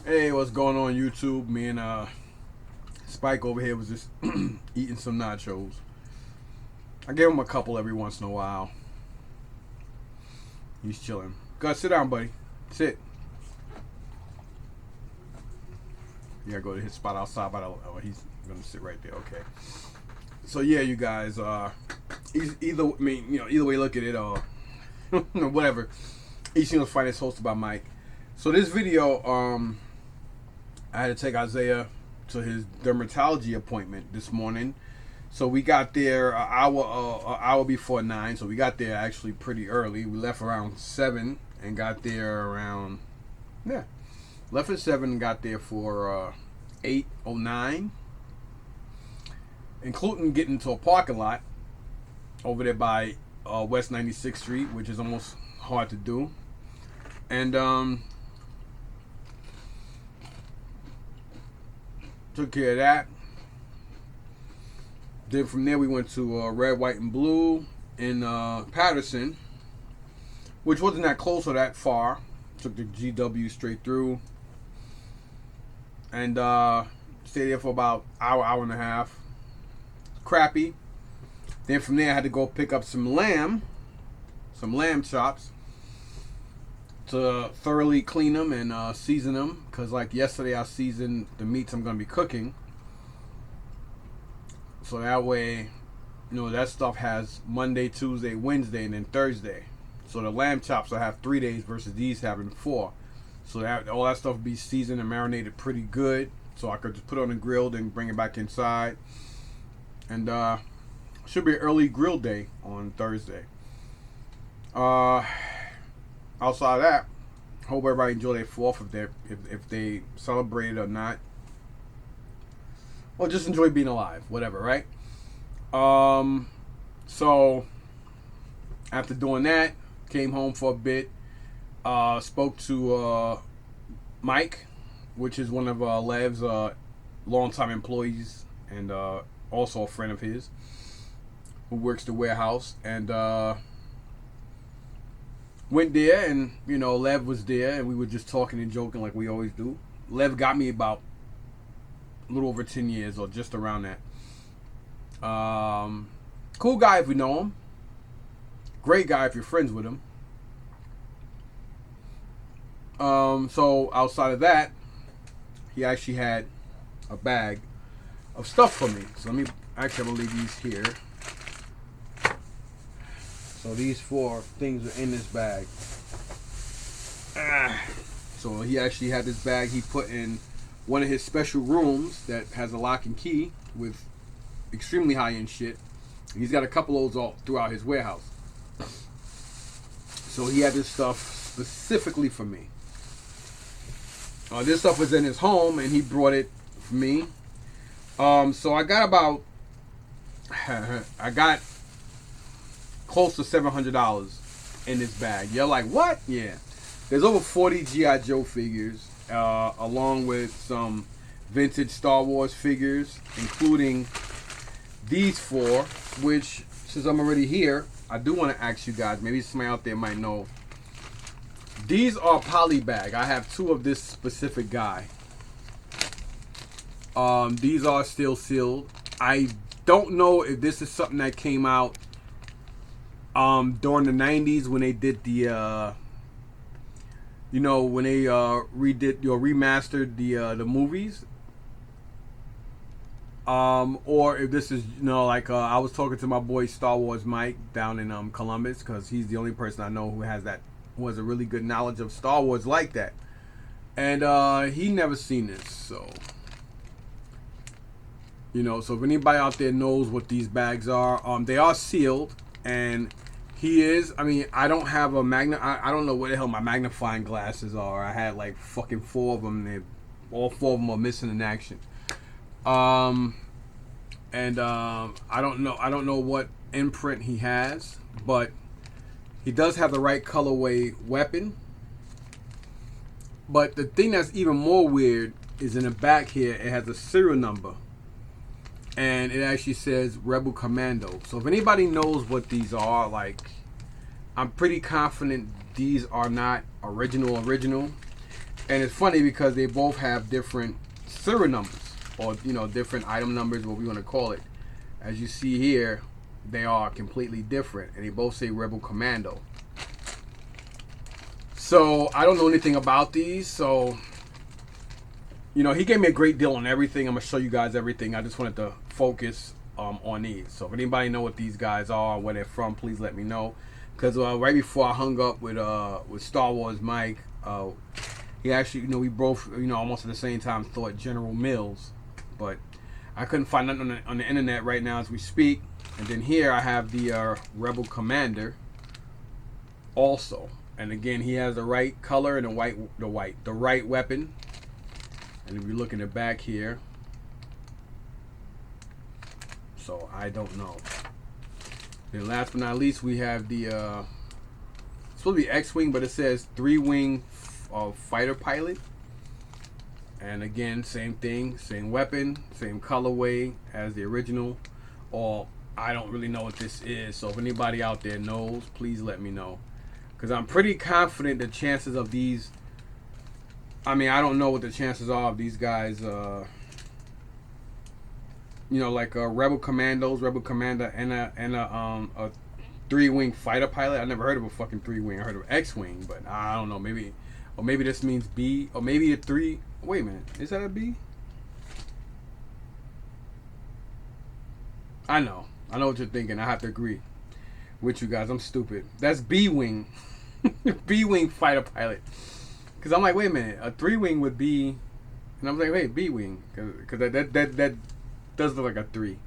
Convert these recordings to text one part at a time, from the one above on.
Hey, what's going on YouTube? Me and Spike over here was just eating some nachos. I give him a couple every once in a while. He's chilling. Go sit down, buddy. Sit. You gotta go to his spot outside, but he's gonna sit right there. Okay. So yeah, you guys. Either either way, you look at it or whatever. Each Thing Was Finest hosted by Mike. So this video, I had to take Isaiah to his dermatology appointment this morning. So we got there an hour before 9. So we got there actually pretty early. We left around 7 and got there around left at 7 and got there for 8:09, including getting to a parking lot over there by West 96th Street, which is almost hard to do. And took care of that. Then from there we went to Red, White, and Blue in Patterson, which wasn't that close or that far. Took the GW straight through and stayed there for about hour and a half. Crappy. Then from there I had to go pick up some lamb chops to thoroughly clean them and season them, because like yesterday I seasoned the meats I'm going to be cooking, so that way that stuff has Monday, Tuesday, Wednesday, and then Thursday. So the lamb chops will have 3 days versus these having 4. So that all that stuff will be seasoned and marinated pretty good, so I could just put it on the grill and bring it back inside. And should be an early grill day on Thursday. Outside of that, hope everybody enjoy their 4th if they celebrate it or not. Well, just enjoy being alive, whatever, right? So after doing that, came home for a bit. Spoke to Mike, which is one of Lev's longtime employees and also a friend of his who works the warehouse, and went there, and Lev was there, and we were just talking and joking like we always do. Lev got me about a little over 10 years or just around that. Cool guy if you know him. Great guy if you're friends with him. So outside of that, he actually had a bag of stuff for me. So I'm gonna leave these here. So these 4 things are in this bag. So he actually had this bag he put in one of his special rooms that has a lock and key with extremely high-end shit. He's got a couple of those all throughout his warehouse. So he had this stuff specifically for me. This stuff was in his home, and he brought it for me. So I got close to $700 in this bag. You're like, what? Yeah. There's over 40 G.I. Joe figures, along with some vintage Star Wars figures, including these 4, which, since I'm already here, I do want to ask you guys, maybe somebody out there might know. These are poly bag. I have 2 of this specific guy. These are still sealed. I don't know if this is something that came out during the 90s when they did the when they remastered the movies, or if this is I was talking to my boy Star Wars Mike down in Columbus, because he's the only person I know who has a really good knowledge of Star Wars like that, and he never seen this. So so if anybody out there knows what these bags are, they are sealed. And he is, I don't have a I don't know where the hell my magnifying glasses are. I had like fucking 4 of them, and all 4 of them are missing in action. I don't know what imprint he has, but he does have the right colorway weapon. But the thing that's even more weird is in the back here, it has a serial number. And it actually says Rebel Commando. So if anybody knows what these are, I'm pretty confident these are not original. And it's funny because they both have different serial numbers, or different item numbers, what we want to call it. As you see here, they are completely different, and they both say Rebel Commando. So I don't know anything about these, so he gave me a great deal on everything. I'm gonna show you guys everything. I just wanted to focus on these. So if anybody know what these guys are, where they're from, please let me know. Because right before I hung up with Star Wars Mike, he actually, we both, almost at the same time thought General Mills, but I couldn't find nothing on the internet right now as we speak. And then here I have the Rebel Commander also. And again, he has the right color and the right weapon. And if you look in the back here, so I don't know. And last but not least, we have the it's supposed to be X-Wing, but it says 3-wing fighter pilot. And again, same thing, same weapon, same colorway as the original. Or I don't really know what this is. So if anybody out there knows, please let me know. Because I'm pretty confident the chances of these, I don't know what the chances are of these guys, like Rebel Commandos, Rebel Commander, and a 3-wing fighter pilot. I never heard of a fucking 3-wing. I heard of X-wing, but I don't know. Maybe this means B, or maybe a 3. Wait a minute, is that a B? I know what you're thinking. I have to agree with you guys. I'm stupid. That's B-wing, B-wing fighter pilot. Because I'm like, wait a minute, a 3-wing would be, and I'm like, wait, B-wing, because that does look like a 3.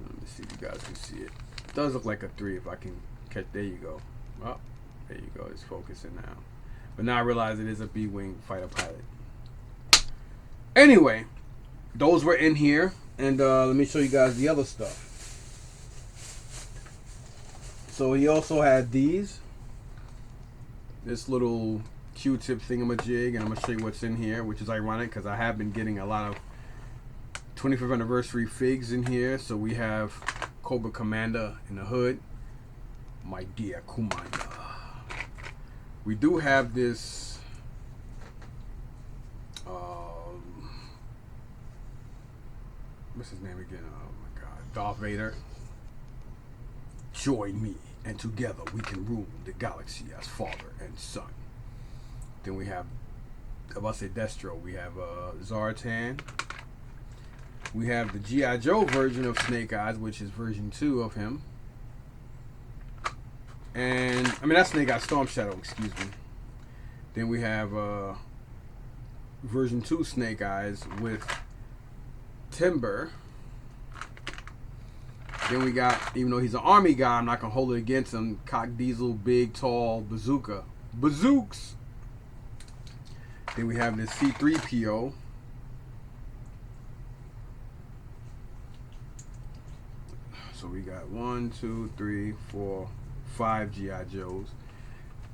Let me see if you guys can see it. It does look like a 3 if I can catch. There you go. Oh, there you go. It's focusing now. But now I realize it is a B-wing fighter pilot. Anyway, those were in here, and let me show you guys the other stuff. So he also had these. This little Q-tip thingamajig, and I'm going to show you what's in here, which is ironic because I have been getting a lot of 25th anniversary figs in here. So we have Cobra Commander in the hood. My dear Commander. We do have this what's his name again? Oh my god. Darth Vader. Join me, and together we can rule the galaxy as father and son. Then we have, I was about to say Destro. We have Zartan. We have the G.I. Joe version of Snake Eyes, which is version 2 of him. And, that's Snake Eyes, Storm Shadow, excuse me. Then we have version 2 Snake Eyes with Timber. Then we got, even though he's an army guy, I'm not going to hold it against him, Cock Diesel, big, tall, bazooka. Bazooks! Then we have this C-3PO. So we got 1, 2, 3, 4, 5 G.I. Joes.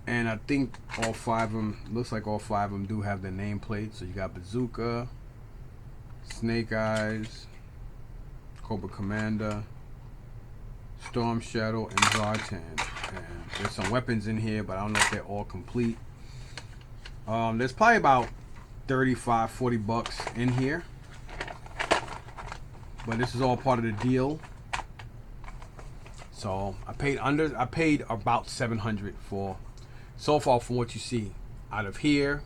And I think all 5 of them, looks like all 5 of them do have their nameplate. So you got Bazooka, Snake Eyes, Cobra Commander, Storm Shadow, and Zartan. And there's some weapons in here, but I don't know if they're all complete. There's probably about 35, 40 bucks in here. But this is all part of the deal. So I paid about $700 for, so far from what you see out of here.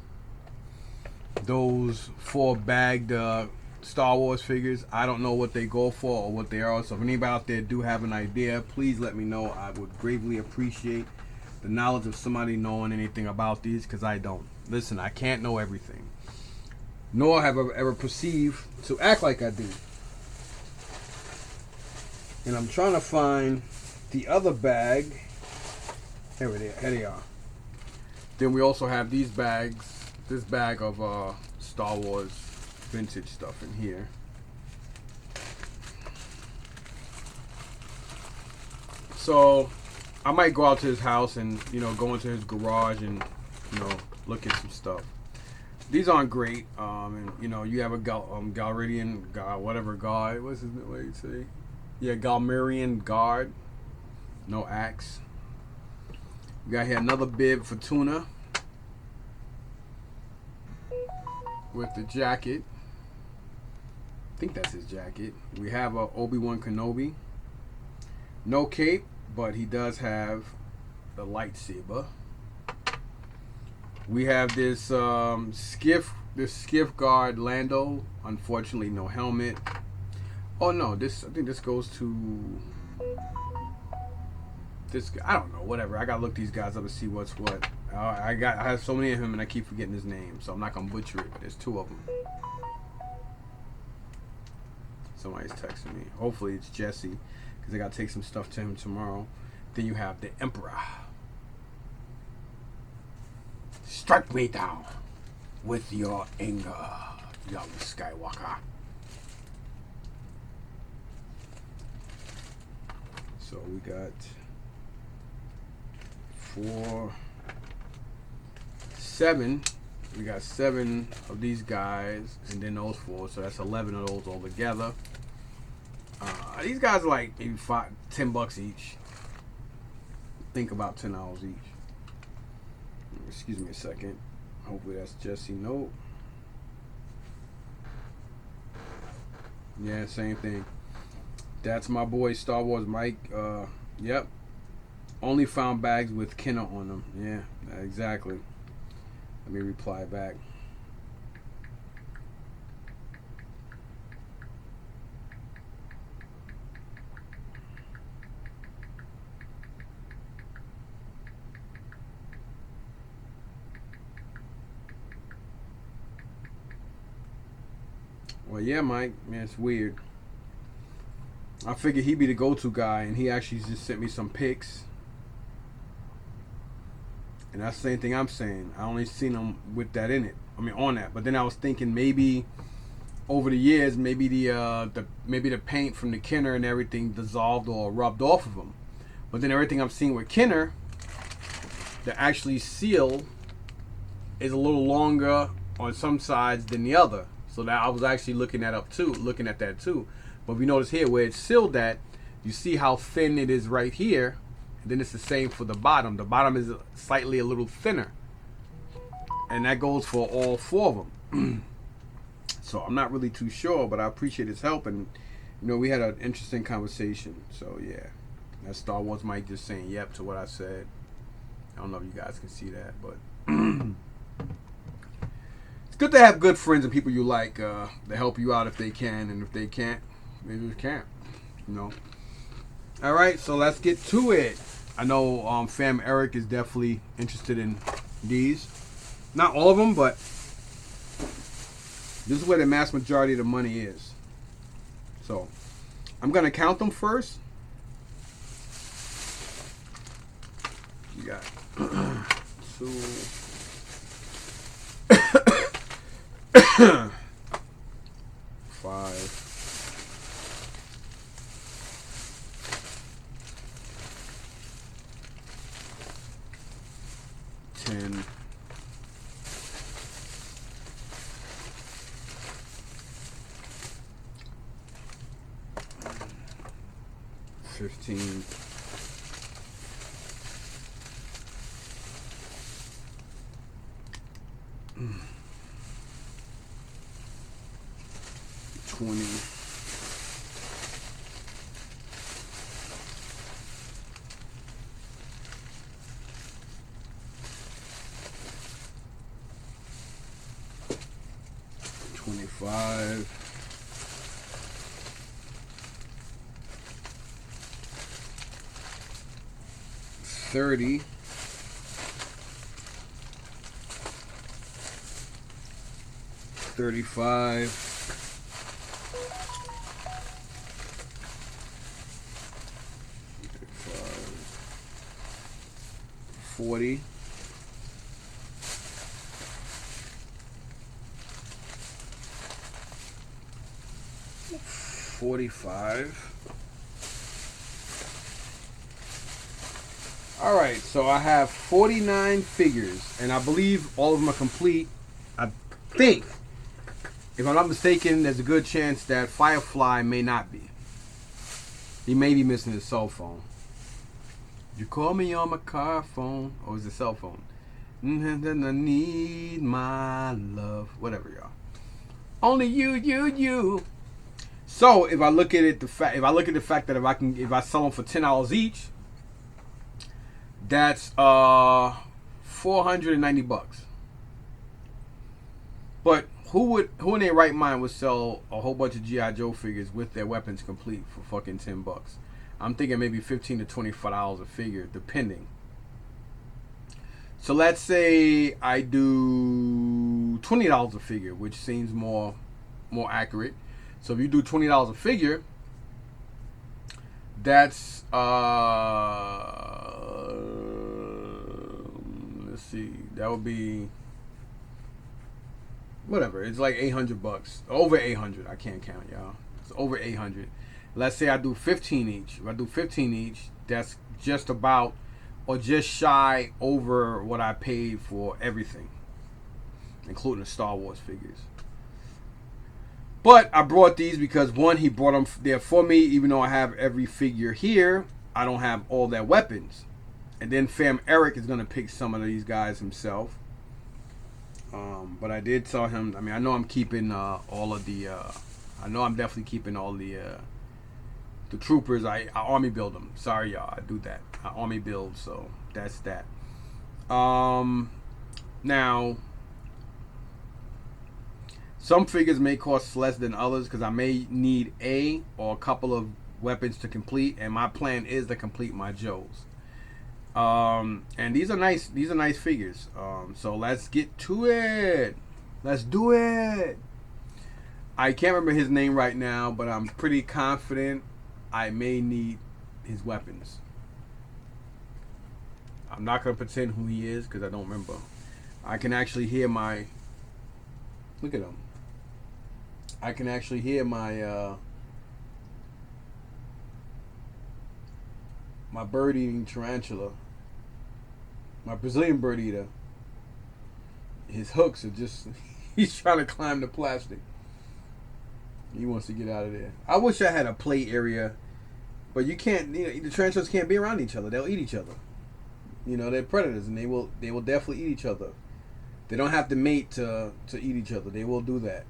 Those 4 bagged Star Wars figures, I don't know what they go for or what they are. So if anybody out there do have an idea, please let me know. I would greatly appreciate the knowledge of somebody knowing anything about these, because I don't. Listen, I can't know everything, nor have I ever perceived to act like I do. And I'm trying to find the other bag. Here they are. Then we also have these bags. This bag of Star Wars vintage stuff in here. So I might go out to his house and go into his garage and look at some stuff. These aren't great. And you have a Galridian guard, whatever guard. What's his name? What do you say? Yeah, Galmerian guard. No axe. We got here another bib for Tuna. with the jacket. I think that's his jacket. We have a Obi-Wan Kenobi. No cape, but he does have the lightsaber. We have this skiff guard Lando. Unfortunately, no helmet. Oh no, I think this goes to this guy. I don't know, whatever. I gotta look these guys up and see what's what. I have so many of him and I keep forgetting his name, so I'm not gonna butcher it. But there's 2 of them. Somebody's texting me. Hopefully it's Jesse, because I gotta take some stuff to him tomorrow. Then you have the Emperor. Strike me down with your anger, young Skywalker. So we got 4, 7. We got 7 of these guys, and then those 4. So that's 11 of those all together. These guys are like maybe $10 each. Think about $10 each. Excuse me a second. Hopefully that's Jesse. Nope. Yeah, same thing. That's my boy Star Wars Mike. Yep. Only found bags with Kenner on them. Yeah, exactly. Let me reply back. Well, yeah, Mike. Man, it's weird. I figured he'd be the go-to guy, and he actually just sent me some pics. And that's the same thing I'm saying. I only seen him with that in it. I mean, on that. But then I was thinking maybe over the years, maybe the paint from the Kenner and everything dissolved or rubbed off of him. But then everything I'm seeing with Kenner, the actually seal is a little longer on some sides than the other. So that I was actually looking at that too. But if you notice here where it's sealed at, you see how thin it is right here. And then it's the same for the bottom. The bottom is slightly a little thinner. And that goes for all 4 of them. So I'm not really too sure, but I appreciate his help. And, you know, we had an interesting conversation. So, yeah. That's Star Wars Mike just saying yep to what I said. I don't know if you guys can see that, but it's good to have good friends and people you like to help you out if they can. And if they can't, they just can't, you know. All right, so let's get to it. I know Fam Eric is definitely interested in these. Not all of them, but this is where the mass majority of the money is. So I'm going to count them first. You got 2, 5, 10, 15, 20, 25, 30, 35, 40, 45. All right, so I have 49 figures, and I believe all of them are complete. I think, if I'm not mistaken, there's a good chance that Firefly may not be. He may be missing his cell phone. You call me on my car phone, or is it cell phone? I need my love. Whatever, y'all. Only you. So if I look at it, if I look at the fact that if I sell them for $10 each, that's $490. But who in their right mind would sell a whole bunch of GI Joe figures with their weapons complete for fucking $10? I'm thinking maybe $15 to $25 a figure, depending. So let's say I do $20 a figure, which seems more accurate. So if you do $20 a figure, that's let's see, that would be whatever. It's like $800, over 800. I can't count, y'all. It's over 800. Let's say I do 15 each. If I do 15 each, that's just about or just shy over what I paid for everything, including the Star Wars figures. But I brought these because, one, he brought them there for me. Even though I have every figure here, I don't have all their weapons. And then Fam Eric is going to pick some of these guys himself. But I did tell him, I mean, I know I'm keeping all of the, I know I'm definitely keeping all the troopers. I army build them. Sorry, y'all, I do that. I army build, so that's that. Now, some figures may cost less than others because I may need a couple of weapons to complete, and my plan is to complete my Joes. And these are nice. These are nice figures. So let's get to it. Let's do it. I can't remember his name right now, but I'm pretty confident I may need his weapons. I'm not gonna pretend who he is because I don't remember. I can actually hear my. Look at him. I can actually hear my my bird-eating tarantula. My Brazilian bird eater. His hooks are just. He's trying to climb the plastic. He wants to get out of there. I wish I had a play area, but you can't. You know, the tarantulas can't be around each other. They'll eat each other. You know, they're predators, and they will definitely eat each other. They don't have to mate to eat each other. They will do that.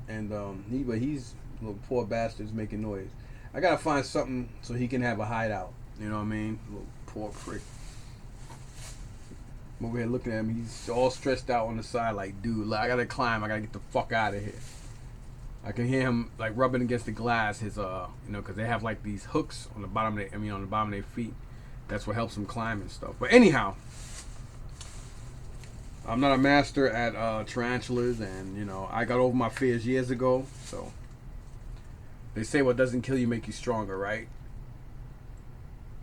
And he's little poor bastard's making noise. I gotta find something so he can have a hideout. You know what I mean? Little poor prick. I'm over here looking at him. He's all stressed out on the side, like, dude, I gotta climb. I gotta get the fuck out of here. I can hear him like rubbing against the glass. His because they have like these hooks on the bottom of on the bottom of their feet. That's what helps him climb and stuff. But anyhow, I'm not a master at tarantulas, and I got over my fears years ago. So they say what doesn't kill you make you stronger, right?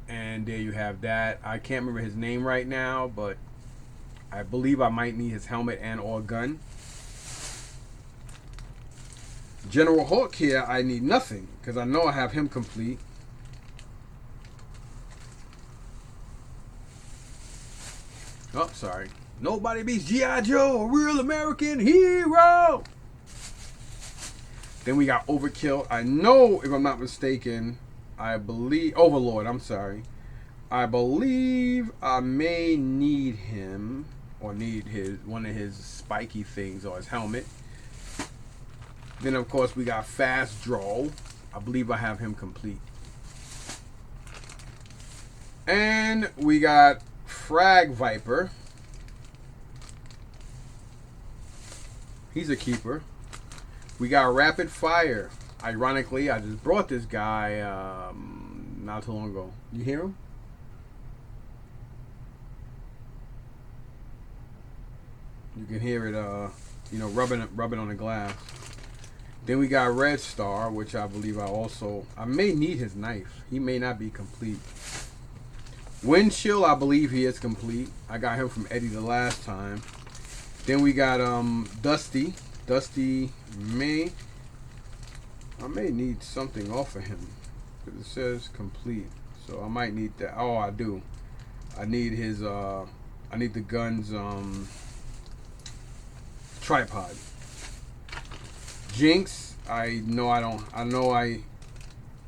And there you have that. I can't remember his name right now, but I believe I might need his helmet and or gun. General Hawk here, I need nothing because I know I have him complete. Oh, sorry. Nobody beats G.I. Joe, a real American hero. Then we got Overkill. I know, if I'm not mistaken, I believe Overlord. I'm sorry. I believe I may need him or need one of his spiky things or his helmet. Then of course we got Fast Draw. I believe I have him complete. And we got Frag Viper. He's a keeper. We got Rapid Fire. Ironically, I just brought this guy not too long ago. You hear him? You can hear it, rubbing on the glass. Then we got Red Star, which I believe I may need his knife. He may not be complete. Wind Chill, I believe he is complete. I got him from Eddie the last time. Then we got Dusty. Dusty I may need something off of him because it says complete. So I might need that. Oh, I do. I need his I need the gun's tripod. Jinx, I know I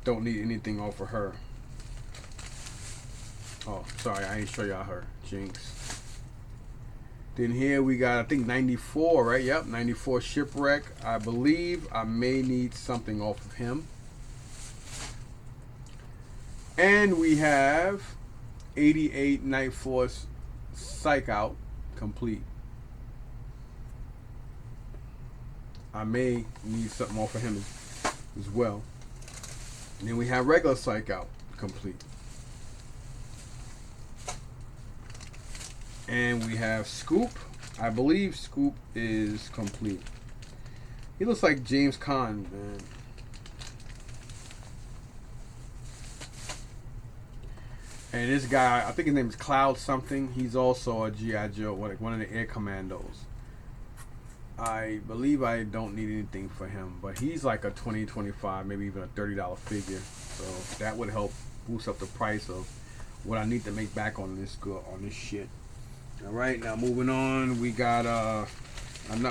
don't need anything off of her. Oh, sorry, I ain't show y'all her. Jinx. Then here we got, I think, 94, right? Yep, 94 Shipwreck. I believe I may need something off of him. And we have 88 Night Force Psych Out complete. I may need something off of him as well. And then we have regular Psych Out complete. And we have Scoop. I believe Scoop is complete. He looks like James Caan, man. And this guy, I think his name is Cloud something. He's also a G.I. Joe, like one of the Air Commandos. I believe I don't need anything for him, but he's like a $20, $25, maybe even a $30 figure. So that would help boost up the price of what I need to make back on this shit. All right, now moving on, we got I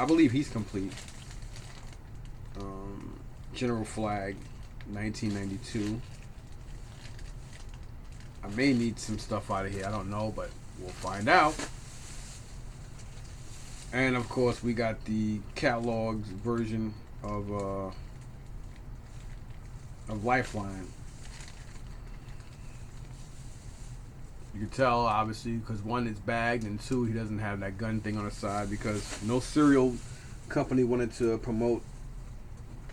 believe he's complete. General Flag, 1992. I may need some stuff out of here. I don't know, but we'll find out. And of course, we got the catalogs version of Lifeline. You can tell, obviously, because one, it's bagged, and two, he doesn't have that gun thing on the side because no cereal company wanted to promote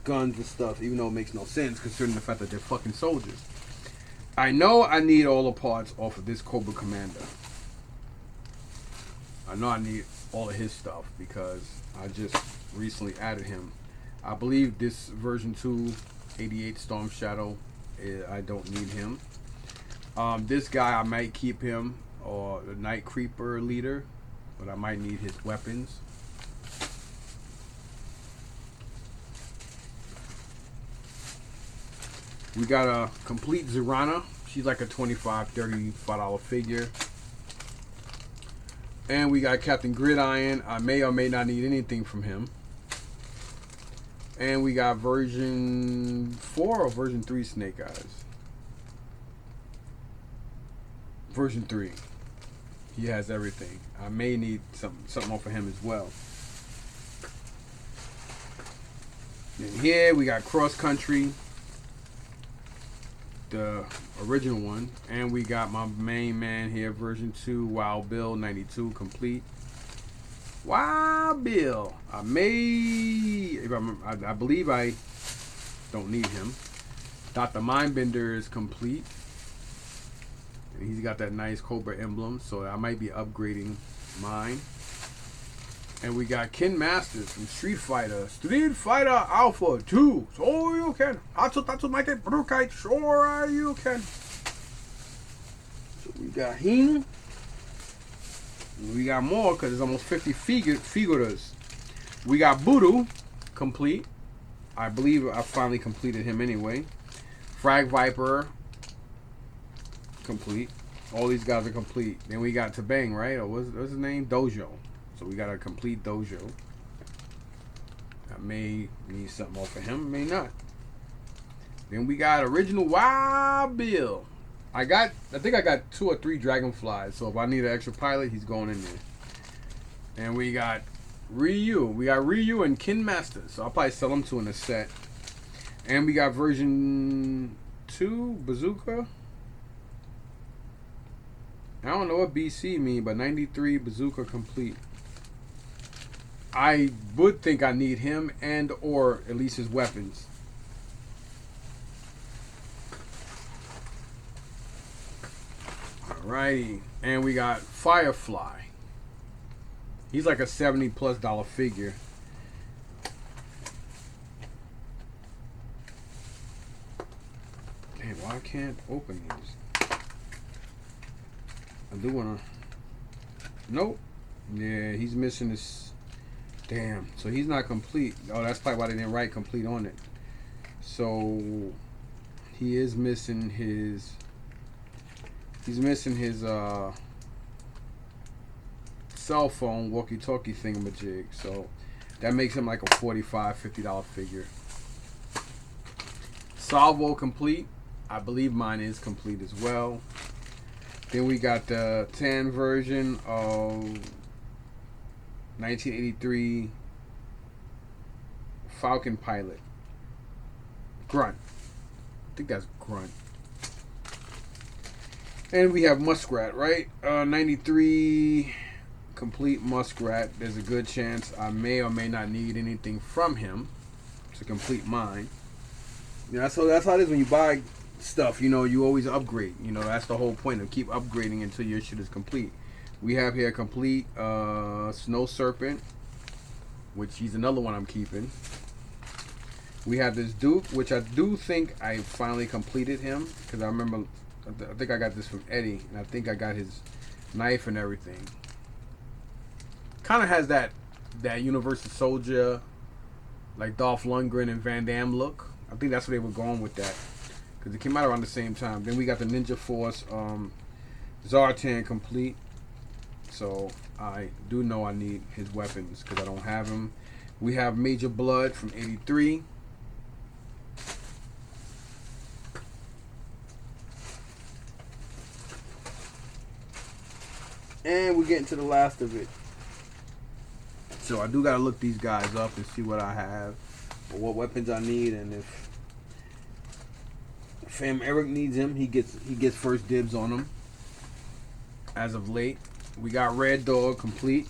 guns and stuff, even though it makes no sense considering the fact that they're fucking soldiers. I know I need all the parts off of this Cobra Commander. I know I need all of his stuff because I just recently added him. I believe this version 2, 88 Storm Shadow, I don't need him. This guy, I might keep him, or the Night Creeper leader, but I might need his weapons. We got a complete Zorana. She's like a $25, $35 figure. And we got Captain Gridiron. I may or may not need anything from him. And we got version 4 or version 3 Snake Eyes. Version 3. He has everything. I may need something off of him as well. And here we got Cross Country, the original one, and we got my main man here, version 2, Wild Bill, 92 complete. Wild Bill. I believe I don't need him. Dr. Mindbender is complete. And he's got that nice Cobra emblem, so I might be upgrading mine. And we got Ken Masters from Street Fighter. Street Fighter Alpha 2. So you can. Tatsu make it Brukite. Sure you can. So we got him. And we got more because there's almost 50 figures. We got Voodoo complete. I believe I finally completed him anyway. Frag Viper complete. All these guys are complete. Then we got Tabang, right? Or what's his name? Dojo. So we got a complete Dojo. I may need something off of him, may not. Then we got original Wild Bill. I think I got 2 or 3 Dragonflies. So if I need an extra pilot, he's going in there. And we got Ryu. We got Ryu and Ken Masters. So I'll probably sell them 2 in a set. And we got version 2 Bazooka. I don't know what BC mean, but 93 Bazooka complete. I would think I need him and or at least his weapons. Alrighty. And we got Firefly. He's like a $70+ figure. Damn, why I can't open these? I do wanna. Nope. Yeah, he's missing this. Damn. So he's not complete. Oh, that's probably why they didn't write complete on it. So he is missing his. He's missing his cell phone walkie-talkie thingamajig. So that makes him like a $45, $50 figure. Salvo complete. I believe mine is complete as well. Then we got the tan version of 1983 Falcon Pilot. Grunt. I think that's Grunt. And we have Muskrat, right? 93 complete Muskrat. There's a good chance I may or may not need anything from him to complete mine. You know, that's how it is when you buy stuff. You know, you always upgrade. You know, that's the whole point of keep upgrading until your shit is complete. We have here complete Snow Serpent, which he's another one I'm keeping. We have this Duke, which I do think I finally completed him because I remember, I think I got this from Eddie, and I think I got his knife and everything. Kind of has that Universal Soldier, like Dolph Lundgren and Van Damme look. I think that's where they were going with that because it came out around the same time. Then we got the Ninja Force Zartan complete. So I do know I need his weapons because I don't have him. We have Major Blood from 83. And we're getting to the last of it. So I do gotta look these guys up and see what I have, or what weapons I need, and if Fam Eric needs him, he gets first dibs on them. As of late, we got Red Dog complete.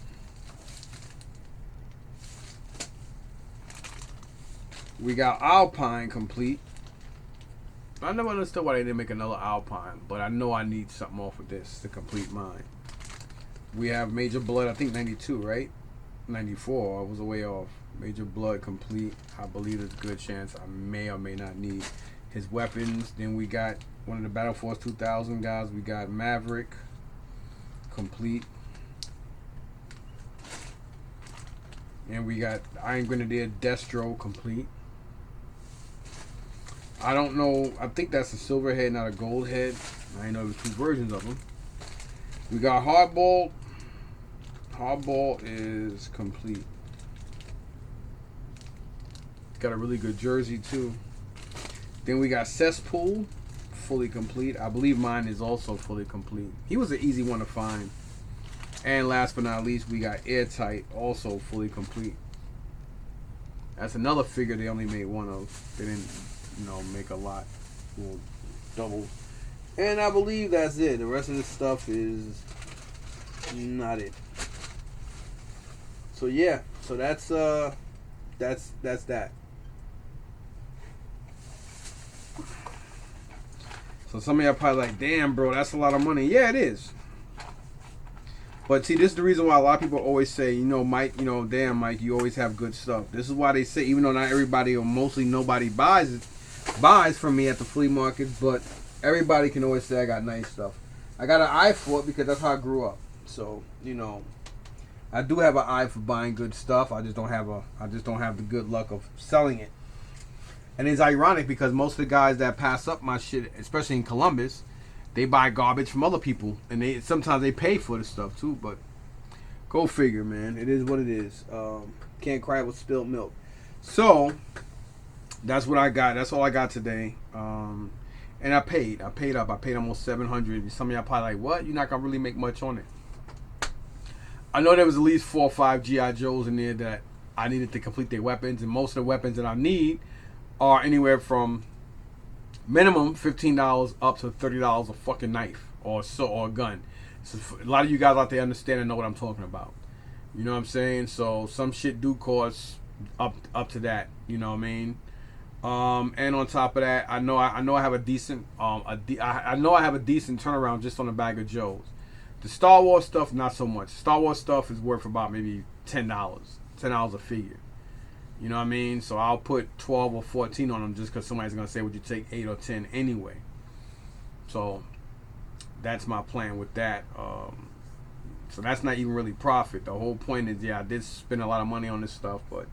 We got Alpine complete. I never understood why they didn't make another Alpine, but I know I need something off of this to complete mine. We have Major Blood, I think 92, right? 94, I was way off. Major Blood complete. I believe there's a good chance I may or may not need his weapons. Then we got one of the Battle Force 2000 guys. We got Maverick complete. And we got Iron Grenadier Destro complete. I don't know. I think that's a silver head, not a gold head. I know there's two versions of them. We got Hardball. Hardball is complete. Got a really good jersey too. Then we got Cesspool, fully complete. I believe mine is also fully complete. He was an easy one to find. And last but not least, we got Airtight, also fully complete. That's another figure they only made one of. They didn't, make a lot. Well, double. And I believe that's it. The rest of this stuff is not it. So yeah, so that's that. So some of y'all probably like, damn, bro, that's a lot of money. Yeah, it is. But see, this is the reason why a lot of people always say, Mike, damn, Mike, you always have good stuff. This is why they say, even though not everybody or mostly nobody buys from me at the flea market, but everybody can always say I got nice stuff. I got an eye for it because that's how I grew up. So, I do have an eye for buying good stuff. I just don't have the good luck of selling it. And it's ironic because most of the guys that pass up my shit, especially in Columbus, they buy garbage from other people, and sometimes they pay for the stuff too. But go figure, man. It is what it is. Can't cry with spilled milk. So that's what I got. That's all I got today. And I paid up. I paid almost $700. Some of y'all probably like, what? You're not gonna really make much on it. I know there was at least 4 or 5 G.I. Joes in there that I needed to complete their weapons, and most of the weapons that I need are anywhere from minimum $15 up to $30 a fucking knife or a gun. So a lot of you guys out there understand and know what I'm talking about. You know what I'm saying? So some shit do cost up to that. You know what I mean? And on top of that, I know I have a decent I know I have a decent turnaround just on a bag of Joes. The Star Wars stuff, not so much. Star Wars stuff is worth about maybe $10 a figure. You know what I mean? So I'll put 12 or 14 on them just because somebody's going to say, would you take 8 or 10 anyway? So that's my plan with that. So that's not even really profit. The whole point is, yeah, I did spend a lot of money on this stuff, but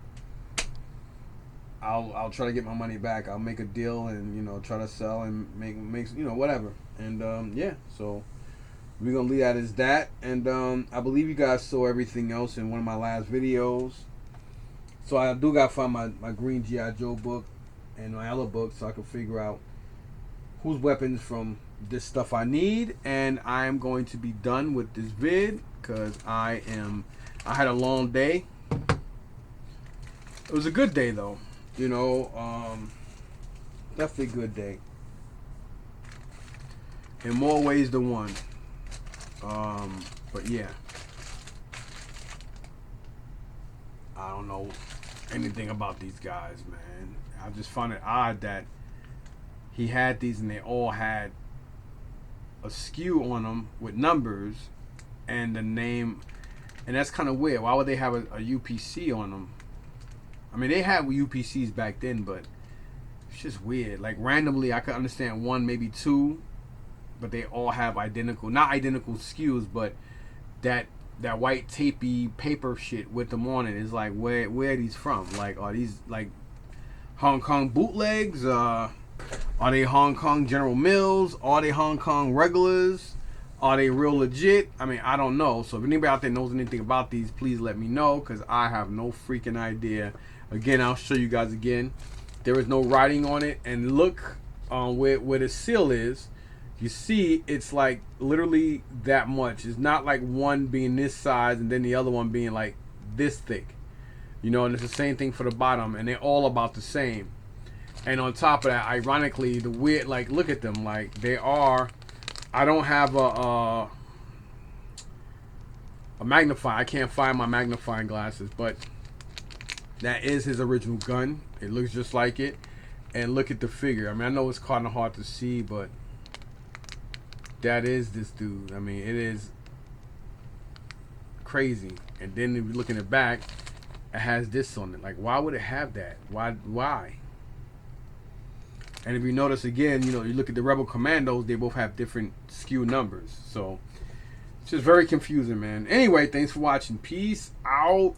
I'll try to get my money back. I'll make a deal and, try to sell and make whatever. And, yeah, so we're going to leave that as that. And I believe you guys saw everything else in one of my last videos. So I do got to find my green G.I. Joe book and my other book so I can figure out whose weapons from this stuff I need. And I am going to be done with this vid because I am I had a long day. It was a good day though. You know, definitely a good day. In more ways than one. But yeah. I don't know anything about these guys, man. I just found it odd that he had these and they all had a skew on them with numbers and the name. And that's kind of weird. Why would they have a UPC on them? I mean, they had UPCs back then, but it's just weird. Like, randomly, I could understand one, maybe two, but they all have identical, not identical skews, but that white tapey paper shit with them on it is like, where are these from? Like, are these like Hong Kong bootlegs? Are they Hong Kong General Mills? Are they Hong Kong regulars? Are they real legit? I mean, I don't know. So if anybody out there knows anything about these, please let me know, because I have no freaking idea. Again, I'll show you guys again. There is no writing on it, and look where the seal is. You see, it's like literally that much. It's not like one being this size and then the other one being like this thick. You know, and it's the same thing for the bottom, and they're all about the same. And on top of that, ironically, the weird, like, look at them, like they are. I don't have a magnifying. I can't find my magnifying glasses, but that is his original gun. It looks just like it. And look at the figure. I mean, I know it's kind of hard to see, but that is this dude. I mean, it is crazy. And then if you look in the back, it has this on it. Like, why would it have that? Why? And if you notice again, you know, you look at the Rebel Commandos, they both have different skew numbers. So it's just very confusing, man. Anyway, thanks for watching. Peace out.